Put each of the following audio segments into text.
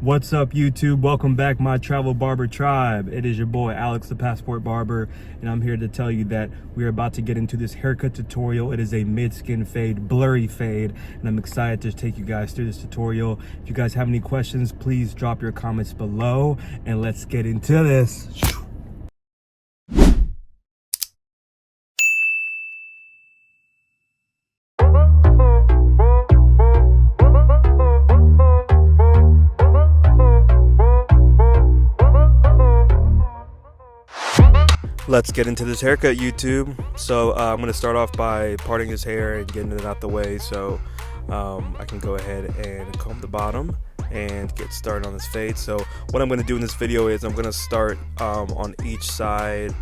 What's up, YouTube? Welcome back, my travel barber tribe. It is your boy Alex the Passport Barber, and I'm here to tell you that we are about to get into this haircut tutorial. It is a mid-skin fade, blurry fade, and I'm excited to take you guys through this tutorial. If you guys have any questions, please drop your comments below, and let's get into this. Let's get into this haircut, YouTube. So I'm going to start off by parting his hair and getting it out the way so I can go ahead and comb the bottom and get started on this fade. So what I'm going to do in this video is I'm going to start on each side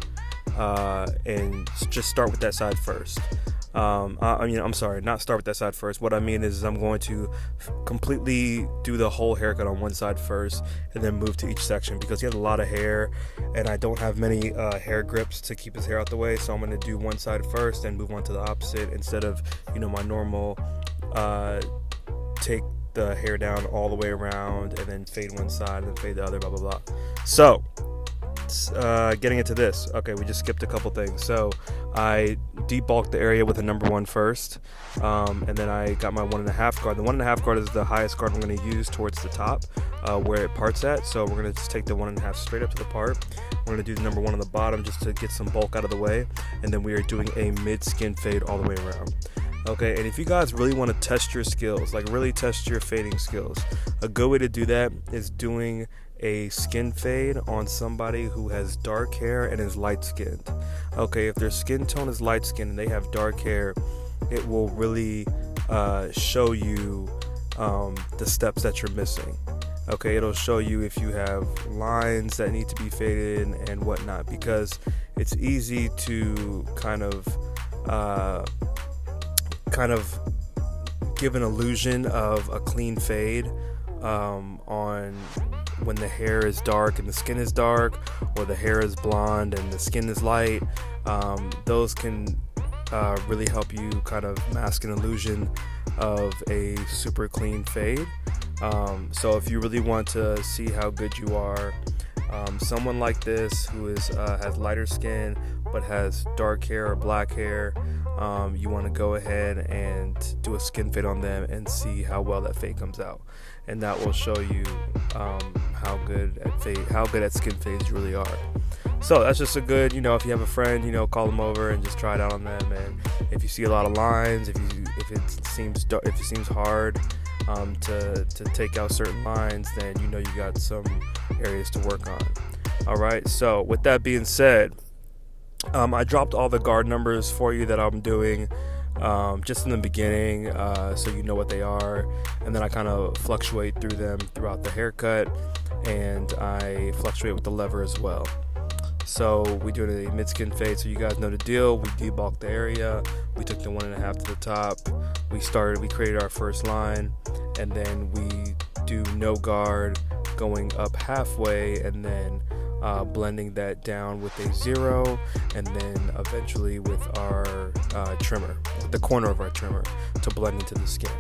and just start with that side first. I'm sorry, not start with that side first. What I mean is I'm going to completely do the whole haircut on one side first and then move to each section because he has a lot of hair and I don't have many hair grips to keep his hair out the way. So I'm going to do one side first and move on to the opposite instead of, my normal take the hair down all the way around and then fade one side and then fade the other, blah, blah, blah. So getting into this, okay, we just skipped a couple things. So I debulked the area with a number 1 first, and then I got my 1.5 guard. The 1.5 guard is the highest guard I'm going to use towards the top where it parts at. So we're going to just take the 1.5 straight up to the part. We're going to do the number 1 on the bottom just to get some bulk out of the way, and then we are doing a mid-skin fade all the way around. Okay, and if you guys really want to test your skills, like really test your fading skills, a good way to do that is doing a skin fade on somebody who has dark hair and is light skinned. Okay, if their skin tone is light skinned and they have dark hair, it will really show you the steps that you're missing. Okay, it'll show you if you have lines that need to be faded and whatnot, because it's easy to kind of give an illusion of a clean fade on when the hair is dark and the skin is dark, or the hair is blonde and the skin is light. Those can really help you kind of mask an illusion of a super clean fade. So if you really want to see how good you are, someone like this who is has lighter skin but has dark hair or black hair, you want to go ahead and do a skin fade on them and see how well that fade comes out, and that will show you how good at skin fades you really are. So that's just a good, if you have a friend, call them over and just try it out on them. And if you see a lot of lines, if it seems hard to take out certain lines, then you got some areas to work on. All right, so with that being said, I dropped all the guard numbers for you that I'm doing just in the beginning, so you know what they are, and then I kind of fluctuate through them throughout the haircut, and I fluctuate with the lever as well. So we do a mid-skin fade, so you guys know the deal. We debulked the area, we took the 1.5 to the top, we created our first line, and then we do no guard going up halfway, and then blending that down with a 0, and then eventually with our trimmer, with the corner of our trimmer, to blend into the skin.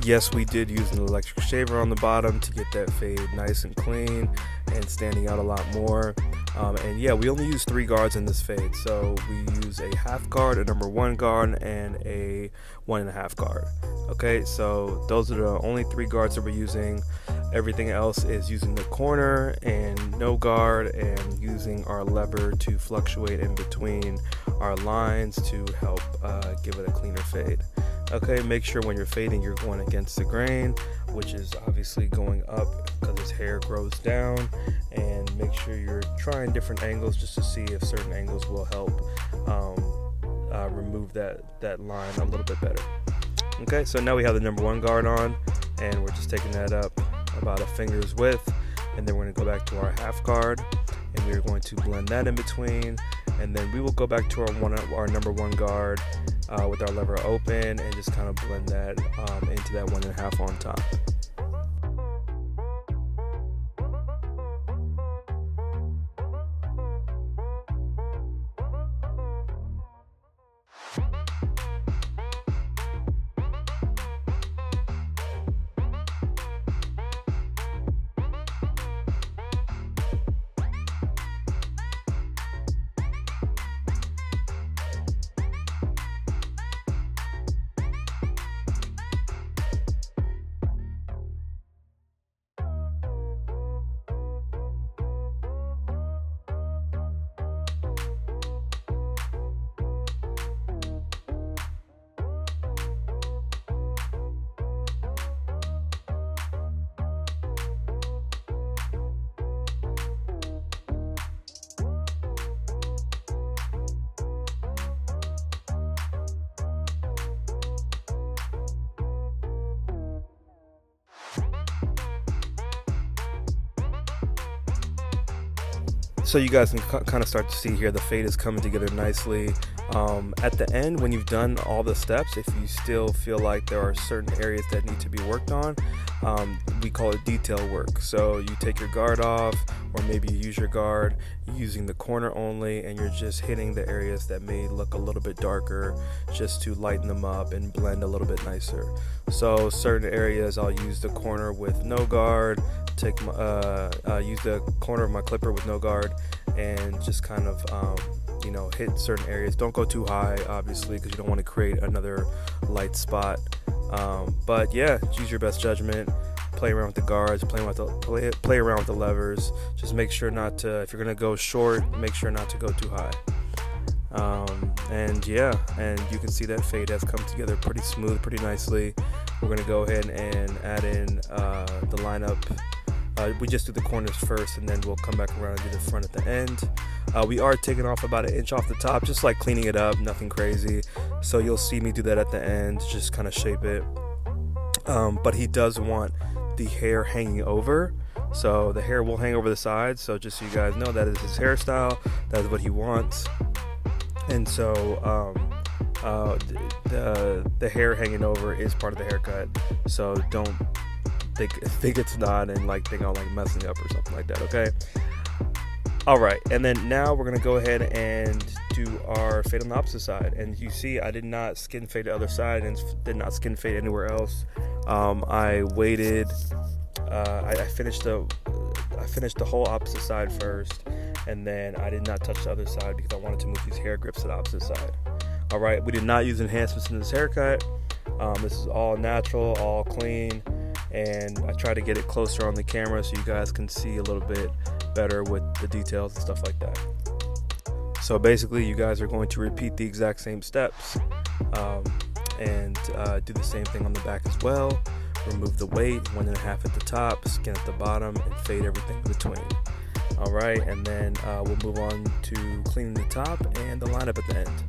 Yes, we did use an electric shaver on the bottom to get that fade nice and clean and standing out a lot more. And yeah, we only use 3 guards in this fade. So we use a half guard, a number 1 guard, and a 1.5 guard. Okay, so those are the only 3 guards that we're using. Everything else is using the corner and no guard, and using our lever to fluctuate in between our lines to help give it a cleaner fade. Okay, make sure when you're fading you're going against the grain, which is obviously going up because his hair grows down, and make sure you're trying different angles just to see if certain angles will help remove that line a little bit better. Okay, so now we have the number 1 guard on, and we're just taking that up about a finger's width, and then we're going to go back to our half guard, and we're going to blend that in between, and then we will go back to our number 1 guard with our lever open and just kind of blend that into that 1.5 on top. So you guys can kind of start to see here the fade is coming together nicely. At the end, when you've done all the steps, if you still feel like there are certain areas that need to be worked on, we call it detail work. So you take your guard off, or maybe you use your guard using the corner only, and you're just hitting the areas that may look a little bit darker just to lighten them up and blend a little bit nicer. So certain areas I'll use the corner with no guard, use the corner of my clipper with no guard, and just kind of hit certain areas. Don't go too high, obviously, because you don't want to create another light spot. But yeah, use your best judgment. Play around with the guards, play around with the levers. Just make sure not to, if you're gonna go short, make sure not to go too high. And you can see that fade has come together pretty smooth, pretty nicely. We're gonna go ahead and add in the lineup. We just do the corners first, and then we'll come back around and do the front at the end. We are taking off about 1 inch off the top, just like cleaning it up, nothing crazy. So you'll see me do that at the end, just kind of shape it. But he does want the hair hanging over, so the hair will hang over the sides. So just so you guys know, that is his hairstyle, that is what he wants. And so the hair hanging over is part of the haircut, so don't think it's not, and think I'm messing up or something like that. Okay. All right, and then now we're gonna go ahead and do our fade on the opposite side. And you see, I did not skin fade the other side and did not skin fade anywhere else. I waited. I finished the whole opposite side first, and then I did not touch the other side because I wanted to move these hair grips to the opposite side. All right, we did not use enhancements in this haircut. This is all natural, all clean, and I try to get it closer on the camera so you guys can see a little bit better with the details and stuff like that. So basically, you guys are going to repeat the exact same steps, and do the same thing on the back as well. Remove the weight, 1.5 at the top, skin at the bottom, and fade everything in between. All right, and then we'll move on to cleaning the top and the lineup at the end.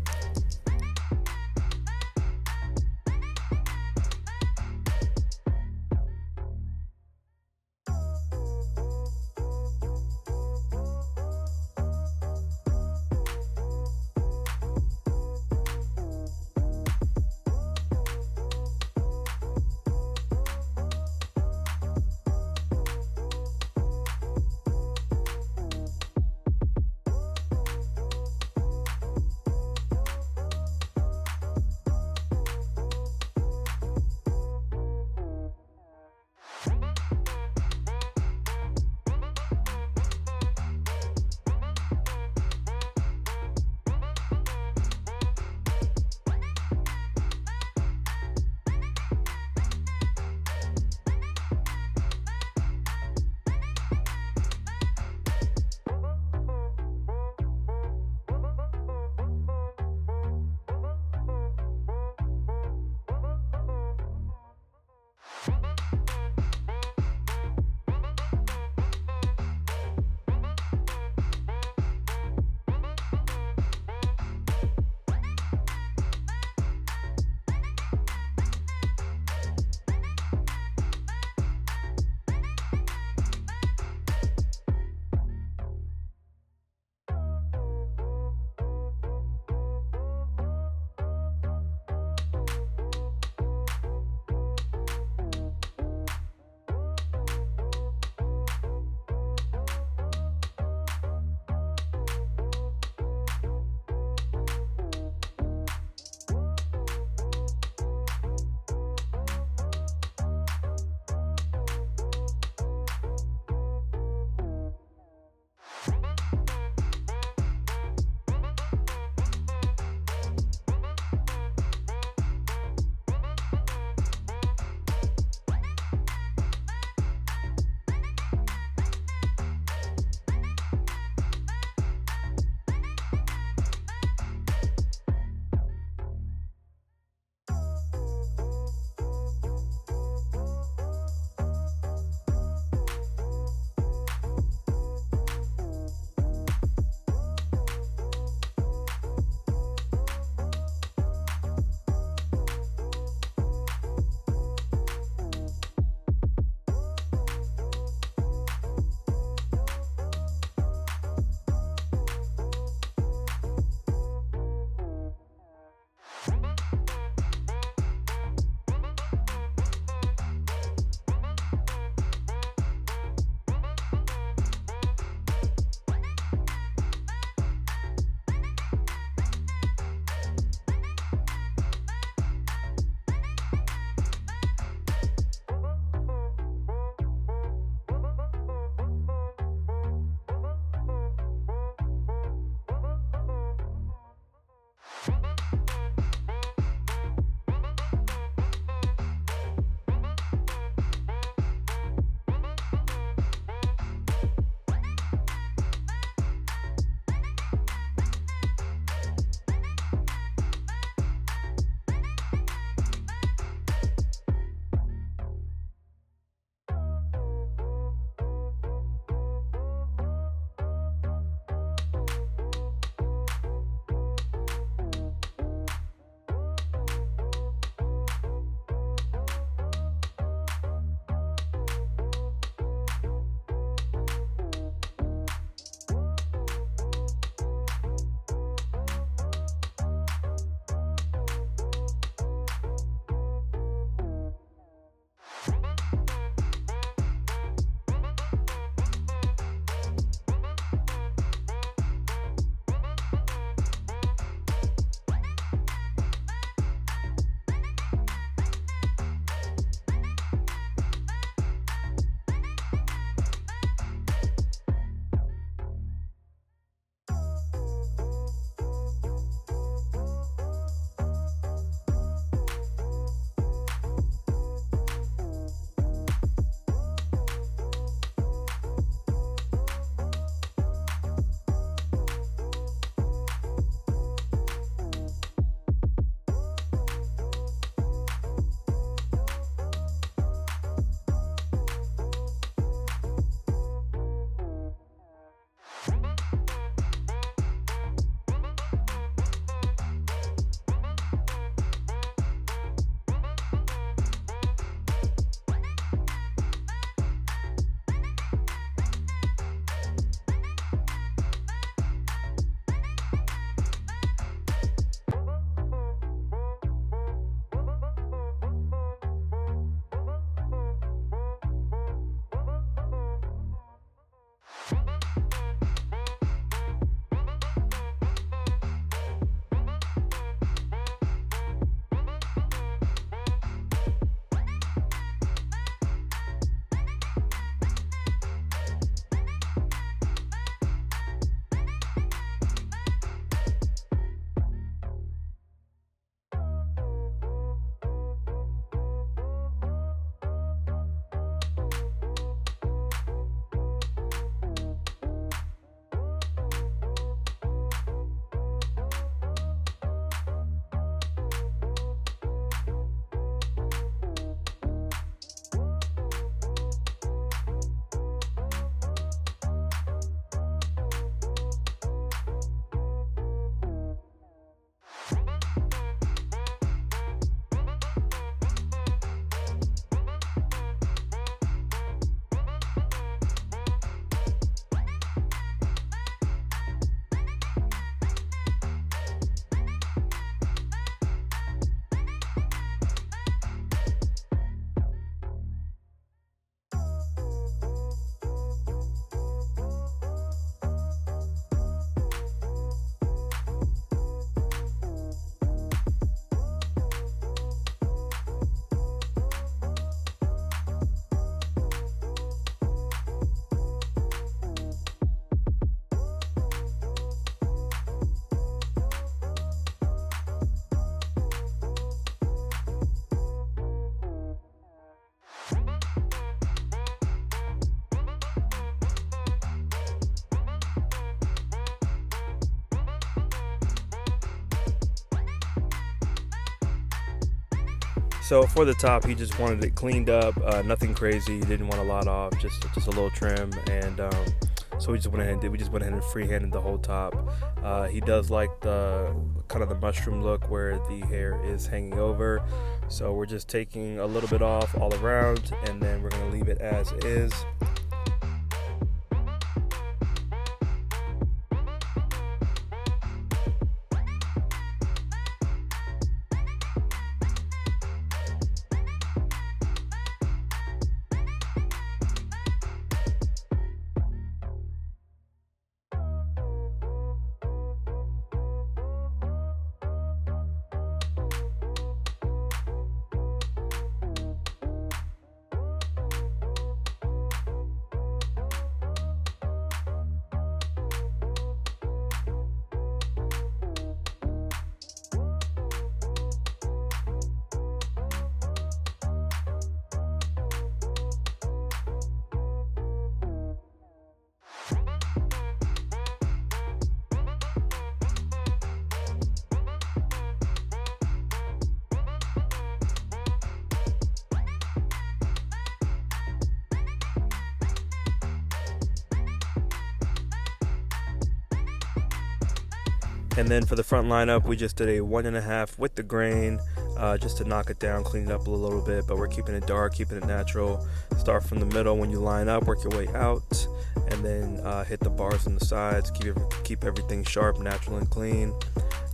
So for the top, he just wanted it cleaned up, nothing crazy. He didn't want a lot off, just a little trim, and so we just went ahead and freehanded the whole top. He does like the kind of the mushroom look where the hair is hanging over. So we're just taking a little bit off all around, and then we're gonna leave it as is. And then for the front lineup, we just did a 1.5 with the grain, just to knock it down, clean it up a little bit, but we're keeping it dark, keeping it natural. Start from the middle when you line up, work your way out, and then hit the bars on the sides, keep everything sharp, natural, and clean.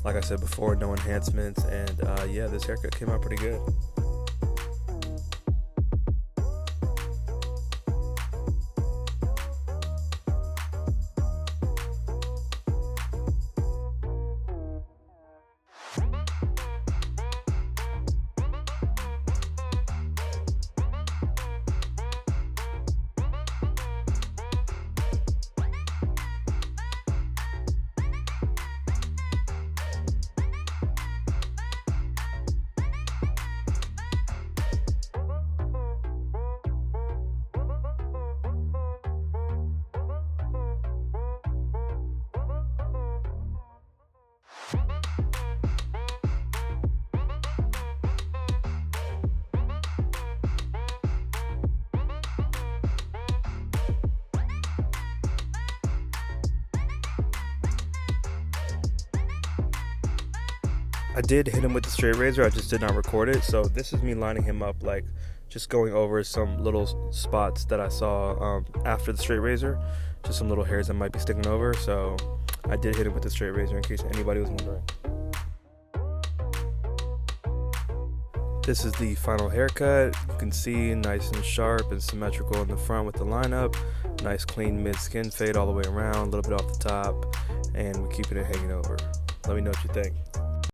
Like I said before, no enhancements, and yeah, this haircut came out pretty good. I did hit him with the straight razor, I just did not record it. So this is me lining him up, like just going over some little spots that I saw after the straight razor, just some little hairs that might be sticking over. So I did hit him with the straight razor in case anybody was wondering. This is the final haircut. You can see nice and sharp and symmetrical in the front with the lineup. Nice clean mid-skin fade all the way around, a little bit off the top, and we're keeping it hanging over. Let me know what you think.